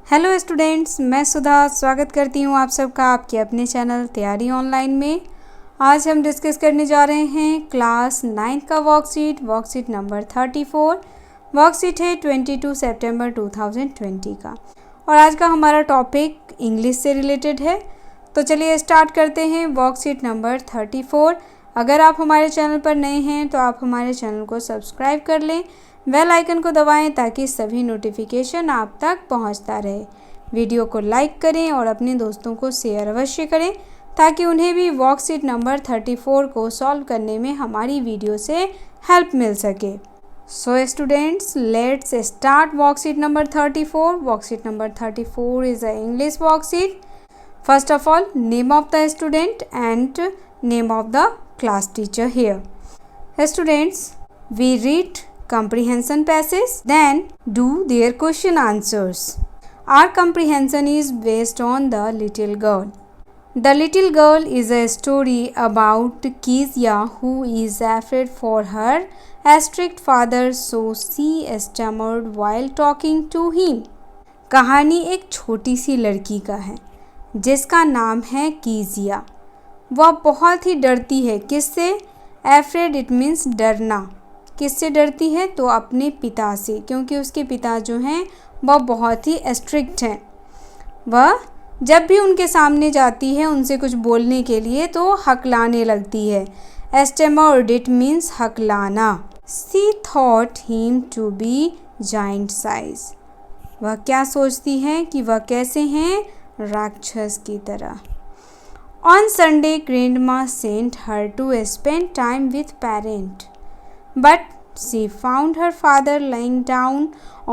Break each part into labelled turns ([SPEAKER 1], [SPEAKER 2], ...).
[SPEAKER 1] Hello students, मैं सुधा स्वागत करती हूँ आप सबका आपके अपने चैनल तैयारी ऑनलाइन में। आज हम डिस्कस करने जा रहे हैं क्लास 9 का वर्कशीट नंबर 34। वर्कशीट है 22 सितंबर 2020 का और आज का हमारा टॉपिक इंग्लिश से रिलेटेड है। तो चलिए स्टार्ट करते हैं वर्कशीट नंबर 34। अगर आप हमारे चैनल पर नए हैं तो आप हमारे चैनल को सब्सक्राइब कर लें, बेल आइकन को दबाएं ताकि सभी नोटिफिकेशन आप तक पहुंचता रहे। वीडियो को लाइक करें और अपने दोस्तों को शेयर अवश्य करें ताकि उन्हें भी वर्कशीट नंबर 34 को सॉल्व करने में हमारी वीडियो से हेल्प मिल सके। So students, let's start worksheet number 34। Worksheet number 34 is a English worksheet. First of all, name of the student and name of the class teacher here. Students, we read comprehension passage, then do their question answers. Our comprehension is based on The Little Girl. The Little Girl is a story about Kezia who is afraid for her strict father, so she stammered while talking to him. कहानी एक छोटी सी लड़की का है जिसका नाम है कीजिया। वह बहुत ही डरती है। किससे? एफ्रेड इट मीन्स डरना। किससे डरती है? तो अपने पिता से, क्योंकि उसके पिता जो हैं वह बहुत ही स्ट्रिक्ट हैं। वह जब भी उनके सामने जाती है उनसे कुछ बोलने के लिए तो हकलाने लगती है। स्टैमर्ड इट मीन्स हकलाना। She thought him to be giant size. वह क्या सोचती है कि वह कैसे हैं? राक्षस की तरह। On Sunday, Grandma sent her to spend time with parent, but she found her father lying down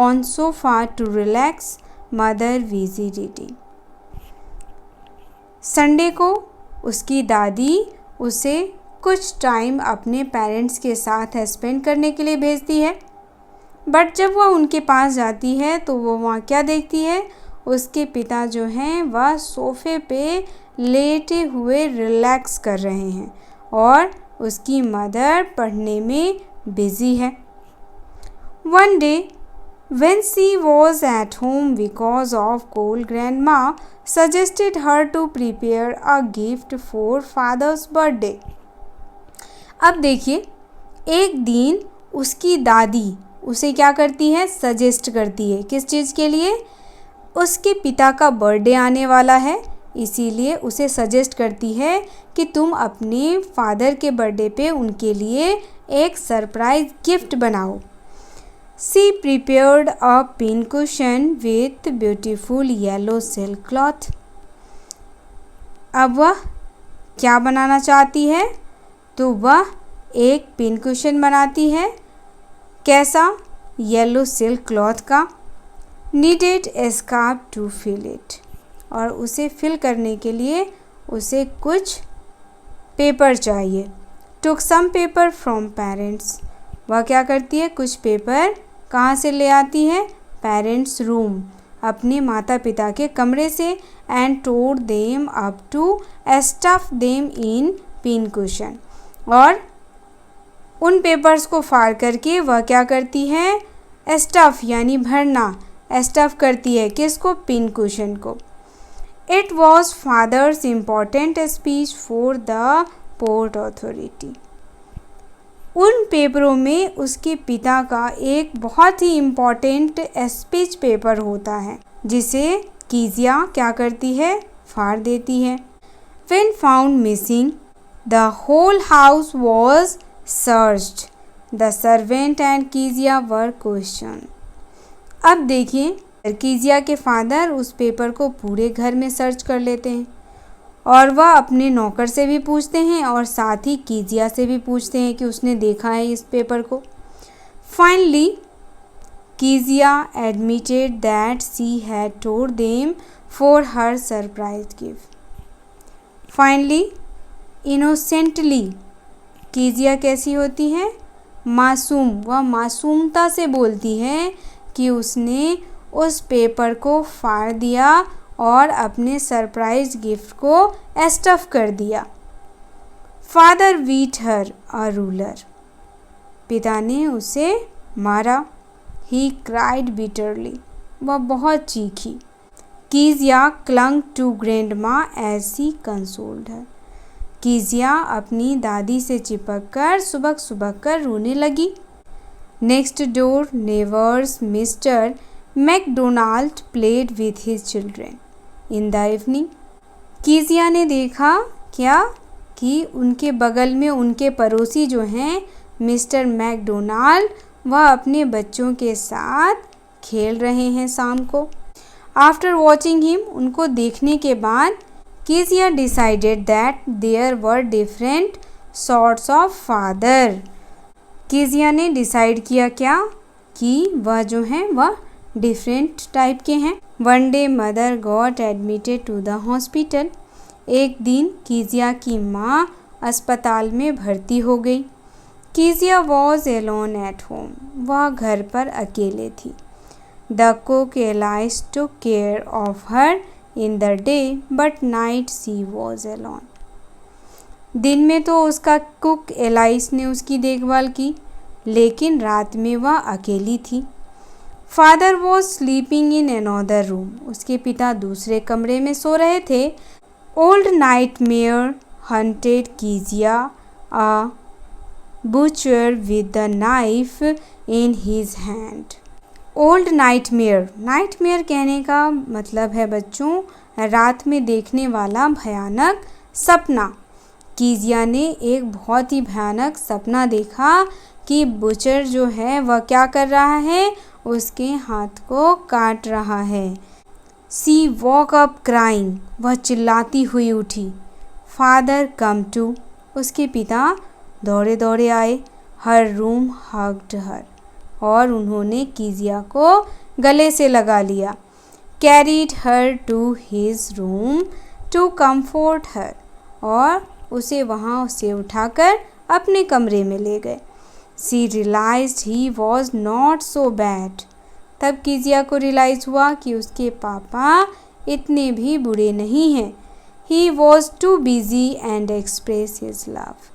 [SPEAKER 1] on sofa to relax. Mother busy reading. Sunday को उसकी दादी उसे कुछ टाइम अपने पेरेंट्स के साथ स्पेंड करने के लिए भेजती है, बट जब वह उनके पास जाती है तो वो वहाँ क्या देखती है? उसके पिता जो हैं वह सोफे पे लेटे हुए रिलैक्स कर रहे हैं और उसकी मदर पढ़ने में बिजी है। One day when she was at home because of cold, grandma suggested her to prepare a gift for father's birthday. अब देखिए, एक दिन उसकी दादी उसे क्या करती है? सजेस्ट करती है। किस चीज़ के लिए? उसके पिता का बर्थडे आने वाला है, इसीलिए उसे सजेस्ट करती है कि तुम अपने फादर के बर्थडे पे उनके लिए एक सरप्राइज गिफ्ट बनाओ। She prepared a pin cushion with beautiful yellow silk cloth. अब वह क्या बनाना चाहती है? तो वह एक पिन कुशन बनाती है। कैसा? येलो सिल्क क्लॉथ का। Needed scarf to fill it. और उसे फिल करने के लिए उसे कुछ पेपर चाहिए। टुक सम पेपर फ्रॉम पेरेंट्स। वह क्या करती है? कुछ पेपर कहाँ से ले आती है? पेरेंट्स रूम, अपने माता पिता के कमरे से। And tore them up to stuff them in pin cushion. और उन पेपर्स को फाड़ करके वह क्या करती है? स्टफ यानी भरना, स्टफ करती है। किसको? पिन कुशन को। It was father's important speech for the port authority. उन पेपरों में उसके पिता का एक बहुत ही इम्पॉर्टेंट स्पीच पेपर होता है जिसे कीजिया क्या करती है? फाड़ देती है। When found missing, the whole house was searched. The servant and कीजिया were questioned. अब देखिए, कीजिया के फादर उस पेपर को पूरे घर में सर्च कर लेते हैं और वह अपने नौकर से भी पूछते हैं और साथ ही कीजिया से भी पूछते हैं कि उसने देखा है इस पेपर को। Finally Kezia admitted that she had told them for her surprise gift. Finally, innocently Kezia कैसी होती है? मासूम। वह मासूमता से बोलती है कि उसने उस पेपर को फाड़ दिया और अपने सरप्राइज गिफ्ट को स्टफ कर दिया। Father beat her a ruler. पिता ने उसे मारा। He cried bitterly. वह बहुत चीखी। कीजिया clung to grandma as she consoled her. कीजिया अपनी दादी से चिपककर सुबक कर रोने लगी। Next door neighbours Mr McDonald played with his children in the evening. Kezia ने देखा क्या कि उनके बगल में उनके पड़ोसी जो हैं मिस्टर मैकडोनाल्ड, वह अपने बच्चों के साथ खेल रहे हैं शाम को। आफ्टर वॉचिंग हिम, उनको देखने के बाद Kezia decided that there were different sorts of father. Kezia ने डिसाइड किया क्या कि वह जो हैं वह डिफरेंट टाइप के हैं। One day mother got admitted to the hospital. एक दिन कीजिया की माँ अस्पताल में भर्ती हो गई। Kezia was alone at home. वह घर पर अकेले थी। The cook Eliza took care of her in the day but night she was alone. दिन में तो उसका कुक एलाइस ने उसकी देखभाल की, लेकिन रात में वह अकेली थी। Father was sleeping in another room. उसके पिता दूसरे कमरे में सो रहे थे। Old nightmare haunted Kezia a butcher with the knife in his hand. Old nightmare, nightmare कहने का मतलब है बच्चों रात में देखने वाला भयानक सपना। कीजिया ने एक बहुत ही भयानक सपना देखा कि बुचर जो है वह क्या कर रहा है, उसके हाथ को काट रहा है। सी वॉक अप क्राइंग, वह चिल्लाती हुई उठी। फादर कम टू, उसके पिता दौड़े दौड़े आए। हर रूम हग्ड हर, और उन्होंने कीजिया को गले से लगा लिया। Carried her to his room to comfort her, और उसे वहाँ से उठाकर अपने कमरे में ले गए। She realised he was not so bad. तब कीजिया को रियलाइज़ हुआ कि उसके पापा इतने भी बुरे नहीं हैं। He was too busy and express his love.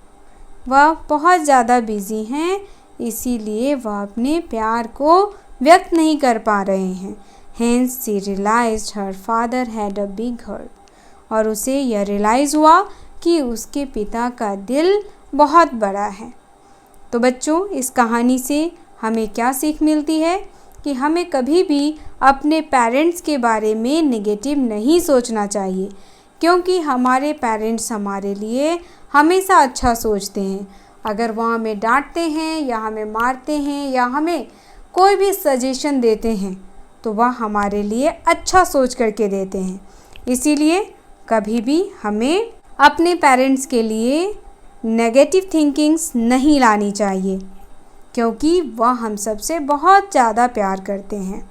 [SPEAKER 1] वह बहुत ज़्यादा बिजी हैं, इसीलिए वह अपने प्यार को व्यक्त नहीं कर पा रहे हैं। Hence she realised her father had a big heart, और उसे यह रियलाइज़ हुआ कि उसके पिता का दिल बहुत बड़ा है। तो बच्चों, इस कहानी से हमें क्या सीख मिलती है कि हमें कभी भी अपने पेरेंट्स के बारे में नेगेटिव नहीं सोचना चाहिए, क्योंकि हमारे पेरेंट्स हमारे लिए हमेशा अच्छा सोचते हैं। अगर वह हमें डांटते हैं या हमें मारते हैं या हमें कोई भी सजेशन देते हैं, तो वह हमारे लिए अच्छा सोच करके देते हैं। इसीलिए कभी भी हमें अपने पेरेंट्स के लिए नेगेटिव थिंकिंग्स नहीं लानी चाहिए, क्योंकि वह हम सबसे बहुत ज़्यादा प्यार करते हैं।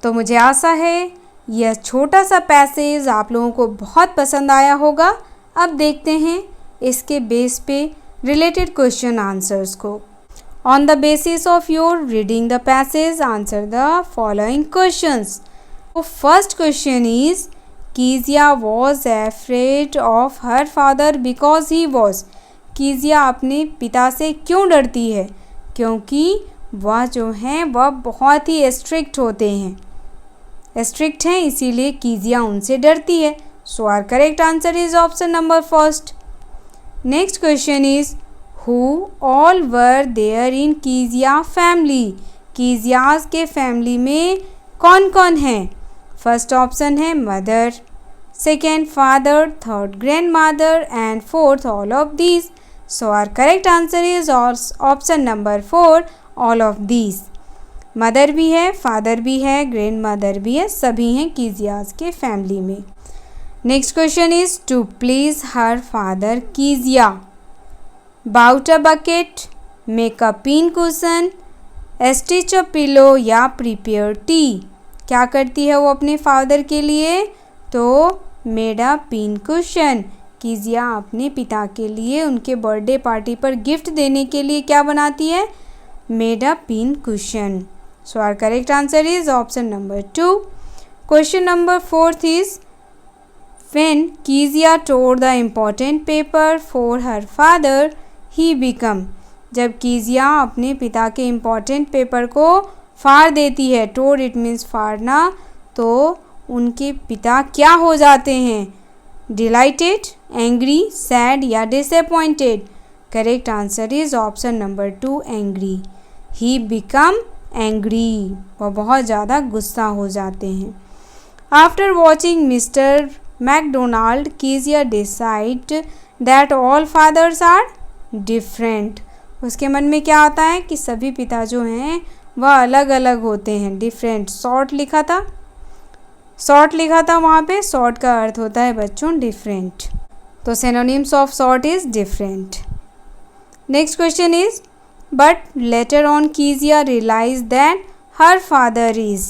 [SPEAKER 1] तो मुझे आशा है यह छोटा सा पैसेज आप लोगों को बहुत पसंद आया होगा। अब देखते हैं इसके बेस पे रिलेटेड क्वेश्चन आंसर्स को। On the basis of your reading the passage, answer the following questions. तो first question is, Kezia was afraid of her father because he was. Kezia अपने पिता से क्यों डरती है? क्योंकि वह जो हैं वह बहुत ही स्ट्रिक्ट होते हैं, स्ट्रिक्ट हैं, इसीलिए कीजिया उनसे डरती है। So our correct answer is option number first. Next question is, who all were there in Kezia family. Kezia's के फैमिली में कौन कौन हैं? फर्स्ट ऑप्शन है mother, second father, third grandmother and fourth all of these. So our correct answer is option number 4, all of these. Mother भी है, father भी है, ग्रैंड मदर भी है, सभी हैं कीजियाज के फैमिली में। Next question is, to please her father Kezia bought a bucket, make a pin cushion, stitch a pillow या प्रिपेयर टी। क्या करती है वो अपने फादर के लिए? तो made a pin cushion. Kezia अपने पिता के लिए उनके बर्थडे पार्टी पर गिफ्ट देने के लिए क्या बनाती है? Made a pin cushion. So our correct answer is option number 2। Question number 4 is, when Kezia tore the important paper for her father, he became। जब कीजिया अपने पिता के इम्पॉर्टेंट पेपर को फाड़ देती है, टोर इट मीन्स फाड़ना, तो उनके पिता क्या हो जाते हैं? डिलाइटेड, एंग्री, सैड या disappointed? Correct answer is option number 2 angry. He become angry, वह बहुत ज़्यादा गुस्सा हो जाते हैं। आफ्टर वॉचिंग मिस्टर मैकडोनाल्ड, कीजिया decide that all fathers are different. उसके मन में क्या आता है कि सभी पिता जो हैं वह अलग अलग होते हैं। डिफरेंट शॉर्ट लिखा था, वहाँ पे शॉर्ट का अर्थ होता है बच्चों डिफरेंट। तो synonyms of short is different. Next question is but later on कीजिया realise that her father is.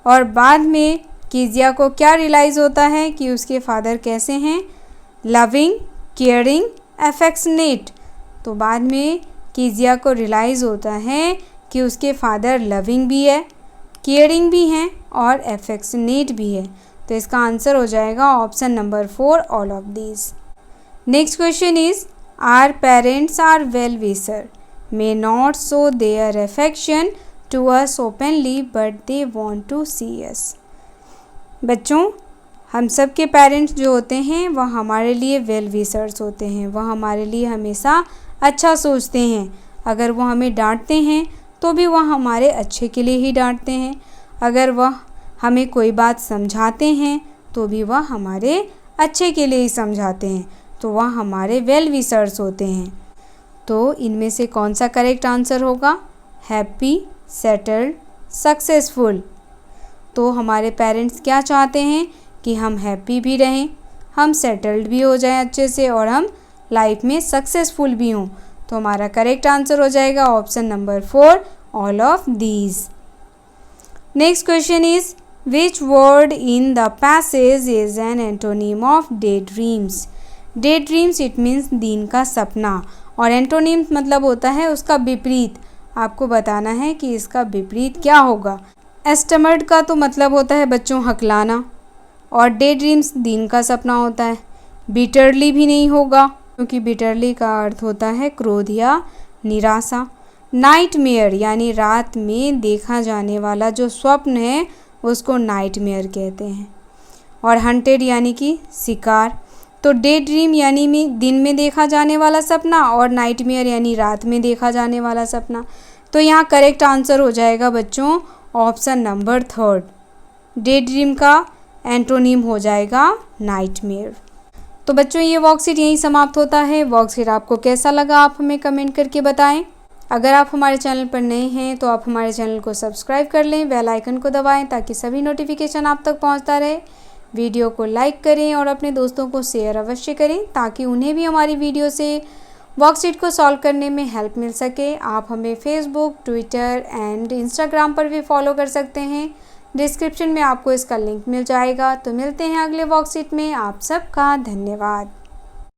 [SPEAKER 1] और बाद में कीजिया को क्या रियलाइज़ होता है कि उसके फादर कैसे हैं? Loving, caring, affectionate. तो बाद में कीजिया को रियलाइज़ होता है कि उसके फादर लविंग भी है, केयरिंग भी हैं और अफेक्शनेट भी है। तो इसका आंसर हो जाएगा option number 4 all of these. Next question is our parents are well wisher may not show their affection to us openly but they want to see us. बच्चों, हम सब के पेरेंट्स जो होते हैं वह हमारे लिए वेल विशर्स होते हैं। वह हमारे लिए हमेशा अच्छा सोचते हैं। अगर वह हमें डांटते हैं तो भी वह हमारे अच्छे के लिए ही डांटते हैं। अगर वह हमें कोई बात समझाते हैं तो भी वह हमारे अच्छे के लिए ही समझाते हैं। तो वह हमारे वेल विशर्स होते हैं। तो इनमें से कौन सा करेक्ट आंसर होगा? Happy, settled, successful. तो हमारे पेरेंट्स क्या चाहते हैं कि हम हैप्पी भी रहें, हम सेटल्ड भी हो जाएं अच्छे से और हम लाइफ में सक्सेसफुल भी हों। तो हमारा करेक्ट आंसर हो जाएगा option number 4 all of these. Next question is which word in the passage is an antonym of day dreams. Day dreams it means दिन का सपना और एंटोनिम मतलब होता है उसका विपरीत। आपको बताना है कि इसका विपरीत क्या होगा। एस्टमर्ड का तो मतलब होता है बच्चों हकलाना और डे ड्रीम्स दिन का सपना होता है। बिटरली भी नहीं होगा क्योंकि बिटरली का अर्थ होता है क्रोध या निराशा। नाइटमेयर यानी रात में देखा जाने वाला जो स्वप्न है उसको नाइटमेयर कहते हैं। और हंटेड यानी कि शिकार। तो डे ड्रीम यानी दिन में देखा जाने वाला सपना और नाइटमेयर यानी रात में देखा जाने वाला सपना। तो यहाँ करेक्ट आंसर हो जाएगा बच्चों ऑप्शन नंबर 3। डे ड्रीम का एंटोनिम हो जाएगा नाइटमेयर। तो बच्चों ये वर्कशीट यहीं समाप्त होता है। वर्कशीट आपको कैसा लगा आप हमें कमेंट करके बताएं। अगर आप हमारे चैनल पर नए हैं तो आप हमारे चैनल को सब्सक्राइब कर लें, बेल आइकन को दबाएं ताकि सभी नोटिफिकेशन आप तक पहुंचता रहे। वीडियो को लाइक करें और अपने दोस्तों को शेयर अवश्य करें ताकि उन्हें भी हमारी वीडियो से वर्कशीट को सॉल्व करने में हेल्प मिल सके। आप हमें फेसबुक, ट्विटर एंड इंस्टाग्राम पर भी फॉलो कर सकते हैं। डिस्क्रिप्शन में आपको इसका लिंक मिल जाएगा। तो मिलते हैं अगले वर्कशीट में। आप सबका धन्यवाद।